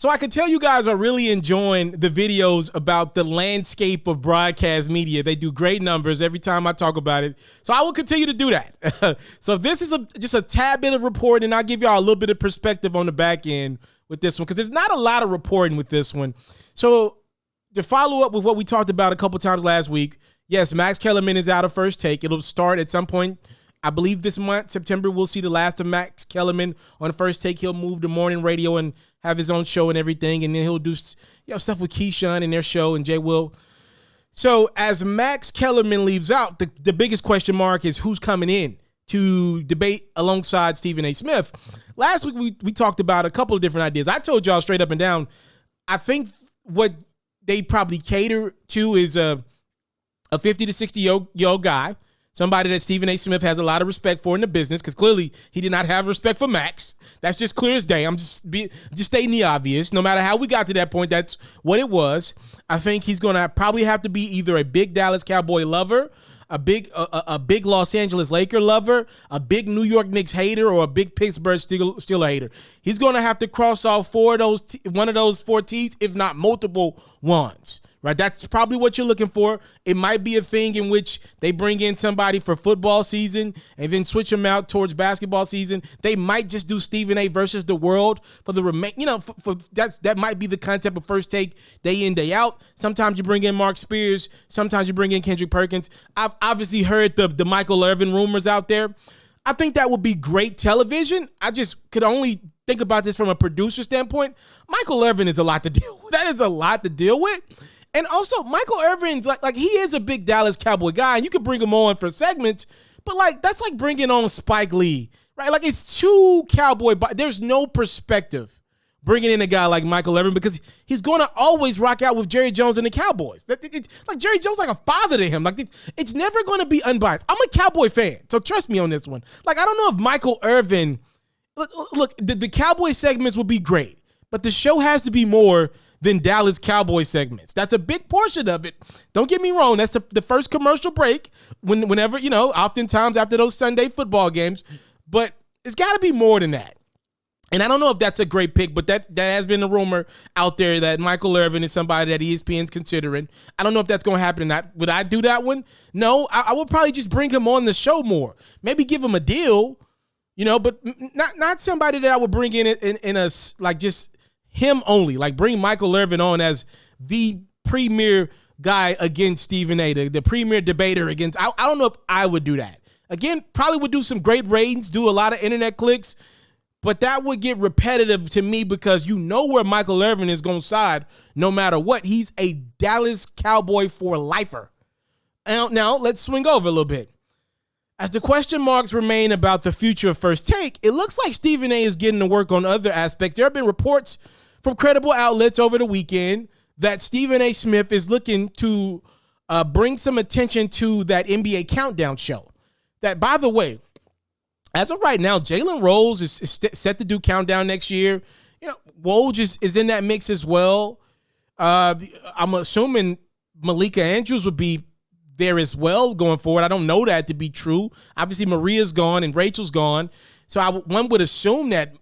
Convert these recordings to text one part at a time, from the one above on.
So I can tell you guys are really enjoying the videos about the landscape of broadcast media. They do great numbers every time I talk about it. So I will continue to do that. So this is just a tad bit of reporting. I'll give y'all a little bit of perspective on the back end with this one because there's not a lot of reporting with this one. So to follow up with what we talked about a couple times last week, yes, Max Kellerman is out of First Take. It'll start at some point. I believe this month, September, we'll see the last of Max Kellerman on First Take. He'll move to morning radio and have his own show and everything, and then he'll do stuff with Keyshawn and their show and Jay Will. So as Max Kellerman leaves out, the biggest question mark is who's coming in to debate alongside Stephen A. Smith. Last week we talked about a couple of different ideas. I told y'all straight up and down, I think what they probably cater to is a 50 to 60-year-old guy, somebody that Stephen A. Smith has a lot of respect for in the business, because clearly he did not have respect for Max. That's just clear as day. I'm just stating the obvious. No matter how we got to that point, that's what it was. I think he's going to probably have to be either a big Dallas Cowboy lover, a big Los Angeles Laker lover, a big New York Knicks hater, or a big Pittsburgh Steelers hater. He's going to have to cross off one of those four T's, if not multiple ones. Right, that's probably what you're looking for. It might be a thing in which they bring in somebody for football season and then switch them out towards basketball season. They might just do Stephen A. versus the world for the that might be the concept of First Take day in, day out. Sometimes you bring in Mark Spears. Sometimes you bring in Kendrick Perkins. I've obviously heard the Michael Irvin rumors out there. I think that would be great television. I just could only think about this from a producer standpoint. Michael Irvin is a lot to deal with. That is a lot to deal with. And also, Michael Irvin's like he is a big Dallas Cowboy guy, and you could bring him on for segments, but that's like bringing on Spike Lee, right? Like it's too Cowboy, but there's no perspective bringing in a guy like Michael Irvin because he's going to always rock out with Jerry Jones and the Cowboys. It's like Jerry Jones like a father to him. Like it's never going to be unbiased. I'm a Cowboy fan, so trust me on this one. Like I don't know if Michael Irvin, look, the Cowboy segments would be great, but the show has to be more than Dallas Cowboy segments. That's a big portion of it. Don't get me wrong. That's the first commercial break whenever, oftentimes after those Sunday football games. But it's got to be more than that. And I don't know if that's a great pick, but that has been a rumor out there that Michael Irvin is somebody that ESPN's considering. I don't know if that's going to happen or not. Would I do that one? No, I would probably just bring him on the show more. Maybe give him a deal, but not somebody that I would bring in a like just him only, like bring Michael Irvin on as the premier guy against Stephen A., the premier debater against. I don't know if I would do that. Again, probably would do some great ratings, do a lot of internet clicks, but that would get repetitive to me because where Michael Irvin is going to side no matter what. He's a Dallas Cowboy for lifer. Now let's swing over a little bit. As the question marks remain about the future of First Take, it looks like Stephen A. is getting to work on other aspects. There have been reports from credible outlets over the weekend that Stephen A. Smith is looking to bring some attention to that NBA Countdown show. That, by the way, as of right now, Jalen Rose is set to do Countdown next year. Woj is in that mix as well. I'm assuming Malika Andrews would be there as well going forward. I don't know that to be true. Obviously, Maria's gone and Rachel's gone. So one would assume that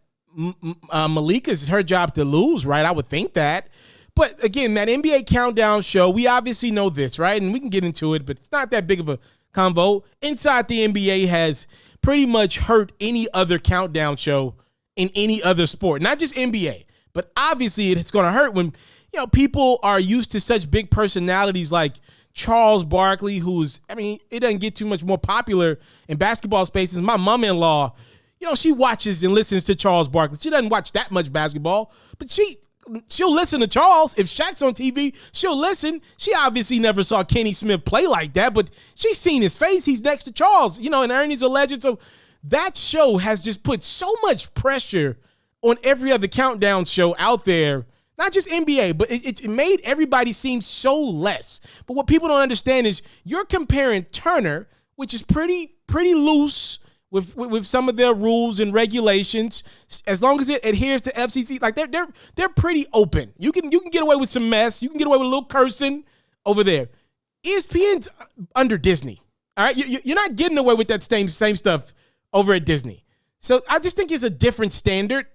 Malika's her job to lose, right? I would think that. But again, that NBA Countdown show, we obviously know this, right? And we can get into it, but it's not that big of a convo. Inside the NBA has pretty much hurt any other countdown show in any other sport. Not just NBA, but obviously it's going to hurt when people are used to such big personalities like Charles Barkley, it doesn't get too much more popular in basketball spaces. My mom-in-law, she watches and listens to Charles Barkley. She doesn't watch that much basketball, but she'll listen to Charles. If Shaq's on TV, she'll listen. She obviously never saw Kenny Smith play like that, but she's seen his face. He's next to Charles, and Ernie's a legend. So that show has just put so much pressure on every other countdown show out there. Not just NBA, but it made everybody seem so less. But what people don't understand is you're comparing Turner, which is pretty loose with some of their rules and regulations, as long as it adheres to FCC. Like they're pretty open. You can get away with some mess. You can get away with a little cursing over there. ESPN's under Disney. All right, you're not getting away with that same stuff over at Disney. So I just think it's a different standard.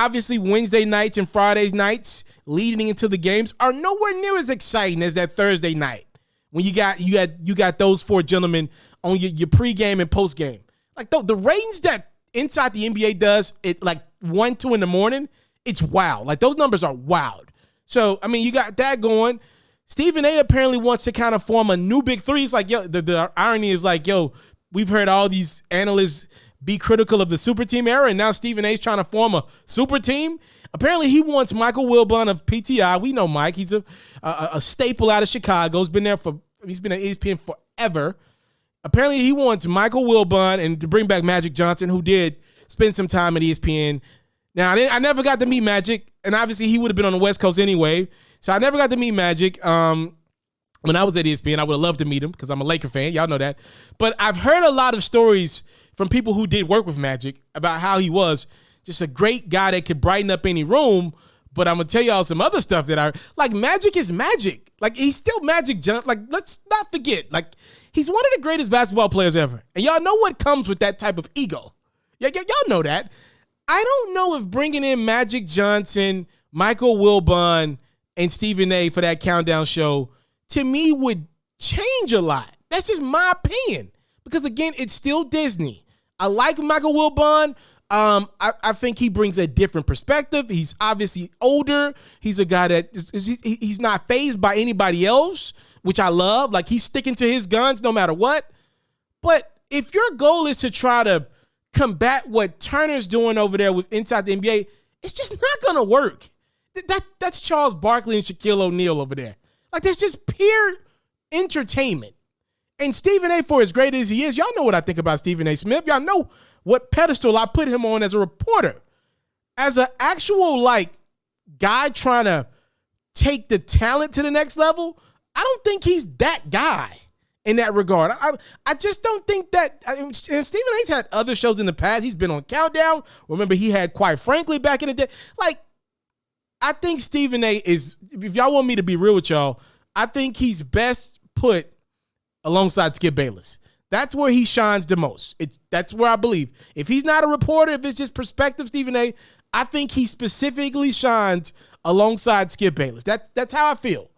obviously Wednesday nights and Friday nights leading into the games are nowhere near as exciting as that Thursday night when you got those four gentlemen on your pregame and postgame. Like the ratings that Inside the NBA does it like 1, 2 in the morning, it's wild. Like those numbers are wild. So I mean, you got that going. Stephen A. apparently wants to kind of form a new big three. It's like, yo, the irony is like, yo, we've heard all these analysts be critical of the super team era, and now Stephen A. is trying to form a super team. Apparently, he wants Michael Wilbon of PTI. We know Mike. He's a staple out of Chicago. He's been at ESPN forever. Apparently, he wants Michael Wilbon and to bring back Magic Johnson, who did spend some time at ESPN. Now, I never got to meet Magic, and obviously he would have been on the West Coast anyway. So I never got to meet Magic. When I was at ESPN, I would have loved to meet him because I'm a Laker fan. Y'all know that. But I've heard a lot of stories from people who did work with Magic about how he was just a great guy that could brighten up any room. But I'm going to tell y'all some other stuff that like Magic is Magic. Like he's still Magic. Like let's not forget. Like he's one of the greatest basketball players ever. And y'all know what comes with that type of ego. Y'all know that. I don't know if bringing in Magic Johnson, Michael Wilbon, and Stephen A. for that countdown show, to me, would change a lot. That's just my opinion. Because, again, it's still Disney. I like Michael Wilbon. I think he brings a different perspective. He's obviously older. He's a guy that he's not fazed by anybody else, which I love. Like, he's sticking to his guns no matter what. But if your goal is to try to combat what Turner's doing over there with Inside the NBA, it's just not going to work. That's Charles Barkley and Shaquille O'Neal over there. Like, there's just pure entertainment. And Stephen A., for as great as he is, y'all know what I think about Stephen A. Smith. Y'all know what pedestal I put him on as a reporter. As an actual, like, guy trying to take the talent to the next level, I don't think he's that guy in that regard. I just don't think that. And Stephen A's had other shows in the past. He's been on Countdown. Remember, he had Quite Frankly back in the day. Like, I think Stephen A. is, if y'all want me to be real with y'all, I think he's best put alongside Skip Bayless. That's where he shines the most. That's where I believe. If he's not a reporter, if it's just perspective, Stephen A., I think he specifically shines alongside Skip Bayless. That's how I feel.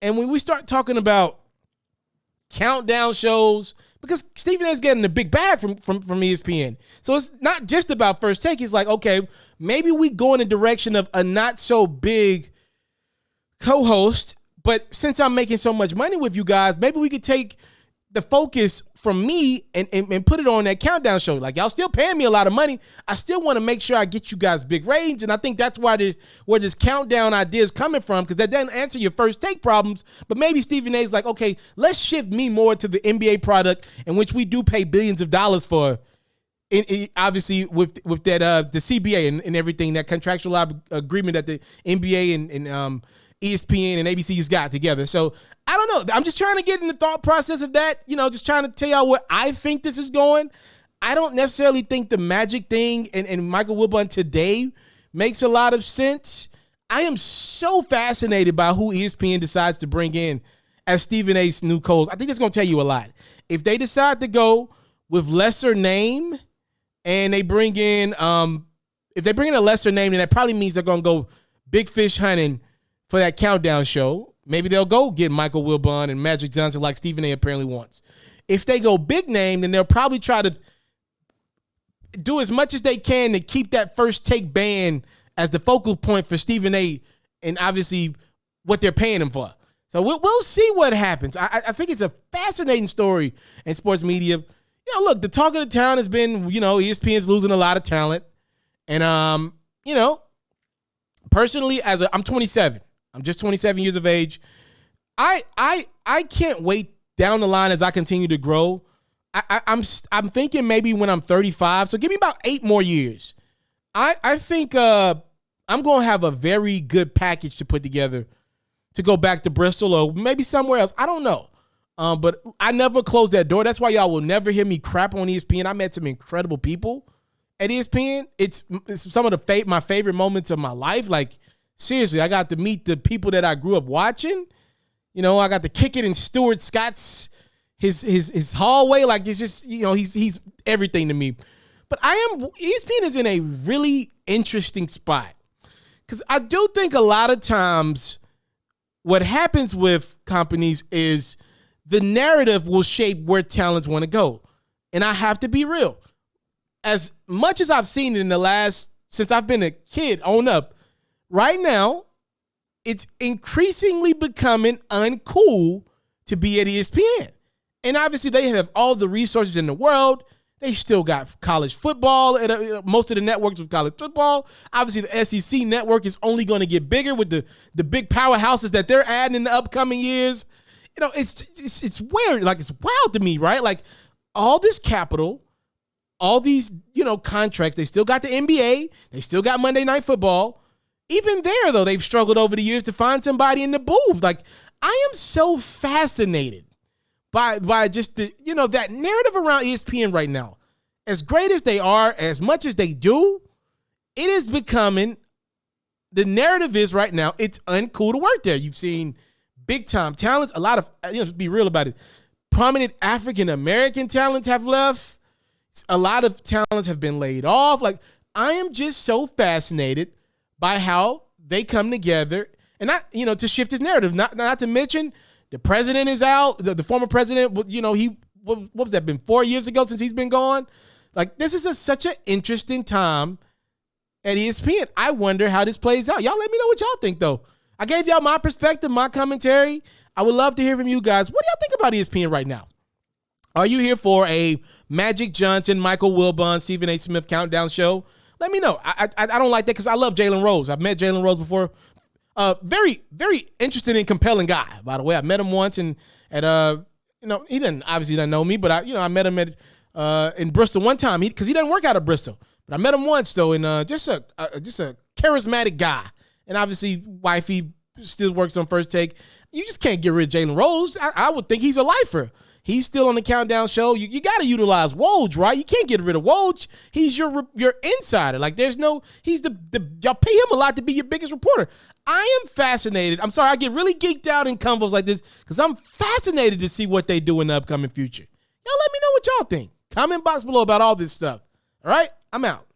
And when we start talking about countdown shows, because Stephen A. is getting a big bag from ESPN. So it's not just about First Take. It's like, okay, maybe we go in the direction of a not so big co-host, but since I'm making so much money with you guys, maybe we could take the focus from me and put it on that countdown show. Like, y'all still paying me a lot of money. I still want to make sure I get you guys big ratings. And I think that's where this countdown idea is coming from, because that doesn't answer your First Take problems. But maybe Stephen A. is like, okay, let's shift me more to the NBA product, in which we do pay billions of dollars for. Obviously, with that the CBA and everything, that contractual agreement that the NBA and ESPN and ABC has got together. So I don't know. I'm just trying to get in the thought process of that. You know, just trying to tell y'all where I think this is going. I don't necessarily think the Magic thing and Michael Wilbon today makes a lot of sense. I am so fascinated by who ESPN decides to bring in as Stephen A.'s new co-host. I think it's going to tell you a lot. If they decide to go with lesser name and they bring in, if they bring in a lesser name, then that probably means they're going to go big fish hunting for that countdown show. Maybe they'll go get Michael Wilbon and Magic Johnson like Stephen A. apparently wants. If they go big name, then they'll probably try to do as much as they can to keep that First Take band as the focal point for Stephen A. and obviously what they're paying him for. So we'll see what happens. I think it's a fascinating story in sports media. You know, look, the talk of the town has been, you know, ESPN's losing a lot of talent. And, you know, personally, I'm 27. I'm just 27 years of age. I can't wait down the line as I continue to grow. I'm thinking maybe when I'm 35. So give me about 8 more years. I think I'm going to have a very good package to put together to go back to Bristol or maybe somewhere else. I don't know. But I never closed that door. That's why y'all will never hear me crap on ESPN. I met some incredible people at ESPN. It's some of my favorite moments of my life. Like, seriously, I got to meet the people that I grew up watching. You know, I got to kick it in Stuart Scott's his hallway. Like, it's just, you know, he's everything to me. But ESPN is in a really interesting spot because I do think a lot of times what happens with companies is the narrative will shape where talents want to go. And I have to be real. As much as I've seen it in the since I've been a kid on up, right now, it's increasingly becoming uncool to be at ESPN. And obviously they have all the resources in the world. They still got college football at most of the networks of college football. Obviously the SEC network is only going to get bigger with the big powerhouses that they're adding in the upcoming years. It's weird. Like, it's wild to me, right? Like, all this capital, all these, contracts, they still got the NBA, they still got Monday Night Football. Even there, though, they've struggled over the years to find somebody in the booth. Like, I am so fascinated by just that narrative around ESPN right now. As great as they are, as much as they do, it is becoming, the narrative is right now, it's uncool to work there. You've seen big time talents, a lot of, be real about it, prominent African-American talents have left. A lot of talents have been laid off. Like, I am just so fascinated by how they come together and not, to shift his narrative. Not to mention the president is out. The former president, what was that, been 4 years ago since he's been gone? Like, this is such an interesting time at ESPN. I wonder how this plays out. Y'all let me know what y'all think, though. I gave y'all my perspective, my commentary. I would love to hear from you guys. What do y'all think about ESPN right now? Are you here for a Magic Johnson, Michael Wilbon, Stephen A. Smith countdown show? Let me know. I don't like that because I love Jalen Rose. I've met Jalen Rose before. Very, very interesting and compelling guy, by the way. I met him once he obviously doesn't know me, but I met him in Bristol one time because he doesn't work out of Bristol. But I met him once though, and just a charismatic guy. And obviously, wifey still works on First Take. You just can't get rid of Jalen Rose. I would think he's a lifer. He's still on the countdown show. You got to utilize Woj, right? You can't get rid of Woj. He's your insider. Like, he's y'all pay him a lot to be your biggest reporter. I am fascinated. I'm sorry, I get really geeked out in convos like this because I'm fascinated to see what they do in the upcoming future. Y'all let me know what y'all think. Comment box below about all this stuff. All right? I'm out.